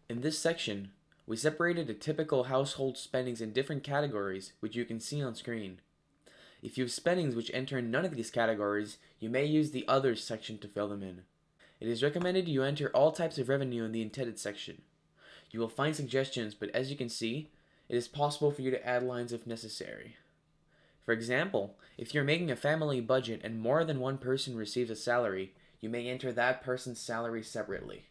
In this section, we separated the typical household spendings in different categories, which you can see on screen. If you have spendings which enter none of these categories, you may use the Others section to fill them in. It is recommended you enter all types of revenue in the Intended section. You will find suggestions, but as you can see, it is possible for you to add lines if necessary. For example, if you're making a family budget and more than one person receives a salary, you may enter that person's salary separately.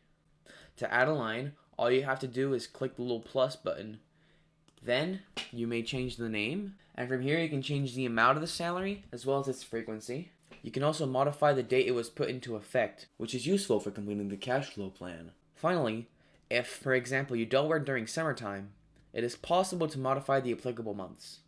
To add a line, all you have to do is click the little plus button. Then, you may change the name, and from here you can change the amount of the salary, as well as its frequency. You can also modify the date it was put into effect, which is useful for completing the cash flow plan. Finally, if, for example, you don't work during summertime, it is possible to modify the applicable months.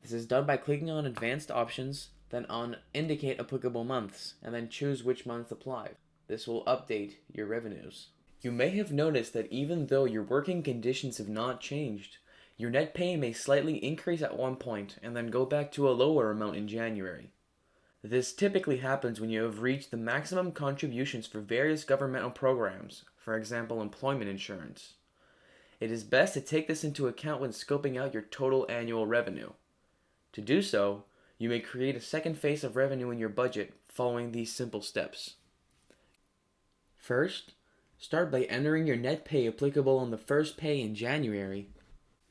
This is done by clicking on Advanced Options, then on Indicate Applicable Months, and then choose which month apply. This will update your revenues. You may have noticed that even though your working conditions have not changed, your net pay may slightly increase at one point and then go back to a lower amount in January. This typically happens when you have reached the maximum contributions for various governmental programs, for example employment insurance. It is best to take this into account when scoping out your total annual revenue. To do so, you may create a second phase of revenue in your budget following these simple steps. First, start by entering your net pay applicable on the first pay in January.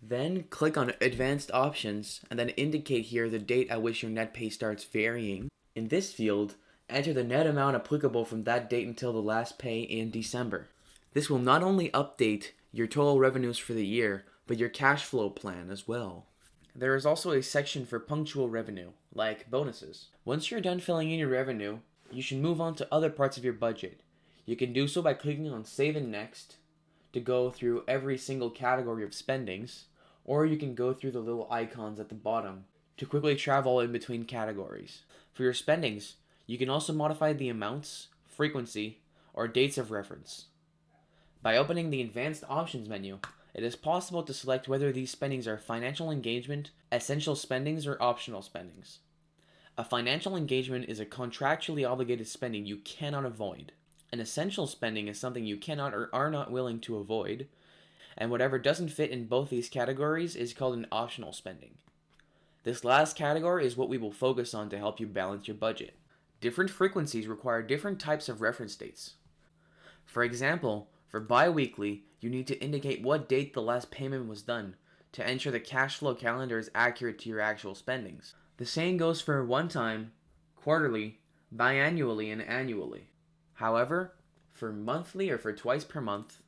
Then click on Advanced Options and then indicate here the date at which your net pay starts varying. In this field, enter the net amount applicable from that date until the last pay in December. This will not only update your total revenues for the year, but your cash flow plan as well. There is also a section for punctual revenue, like bonuses. Once you're done filling in your revenue, you should move on to other parts of your budget. You can do so by clicking on Save and Next to go through every single category of spendings, or you can go through the little icons at the bottom to quickly travel in between categories. For your spendings, you can also modify the amounts, frequency, or dates of reference. By opening the Advanced Options menu, it is possible to select whether these spendings are financial engagement, essential spendings, or optional spendings. A financial engagement is a contractually obligated spending you cannot avoid. An essential spending is something you cannot or are not willing to avoid, and whatever doesn't fit in both these categories is called an optional spending. This last category is what we will focus on to help you balance your budget. Different frequencies require different types of reference dates. For example, for bi-weekly, you need to indicate what date the last payment was done to ensure the cash flow calendar is accurate to your actual spendings. The same goes for one-time, quarterly, biannually, and annually. However, for monthly or for twice per month,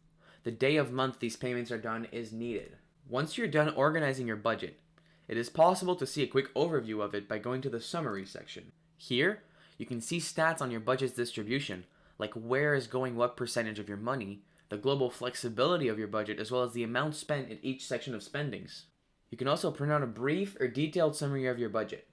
the day of month these payments are done is needed. Once you're done organizing your budget, it is possible to see a quick overview of it by going to the Summary section. Here, you can see stats on your budget's distribution, like where is going what percentage of your money, the global flexibility of your budget, as well as the amount spent in each section of spendings. You can also print out a brief or detailed summary of your budget.